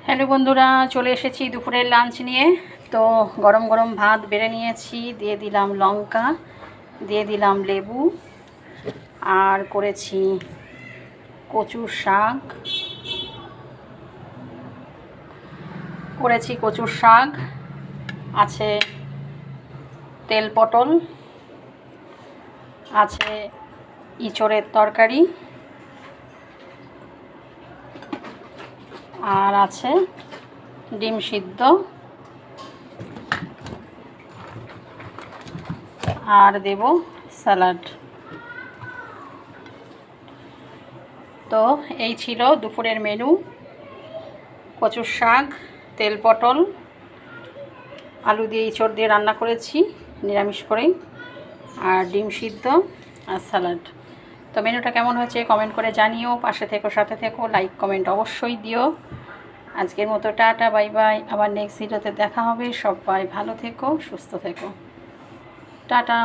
Hello বন্ধুরা, চলে এসেছি দুপুরের লাঞ্চ নিয়ে। তো গরম গরম ভাত বেড়ে নিয়েছি, দিয়ে দিলাম লঙ্কা, দিয়ে দিলাম লেবু, আর করেছি কচুর শাক, আছে তেল পটল, আছে ইঁচড়ের তরকারি, আর আছে ডিম সিদ্ধ, আর দেব স্যালাড। তো এই ছিল দুপুরের মেনু। কচুর শাক, তেল পটল, আলু দিয়ে ইঁচড় দিয়ে রান্না করেছি নিরামিষ করেই, আর ডিম সিদ্ধ আর স্যালাড। তো মেনুটা কেমন হয়েছে কমেন্ট করে জানিও। পাশে থেকো, সাথে থেকো, লাইক কমেন্ট অবশ্যই দিও। আজকের মতো টাটা, বাই বাই। আবার নেক্সট ভিডিওতে দেখা হবে। সবাই ভালো থেকো, সুস্থ থেকো। টাটা।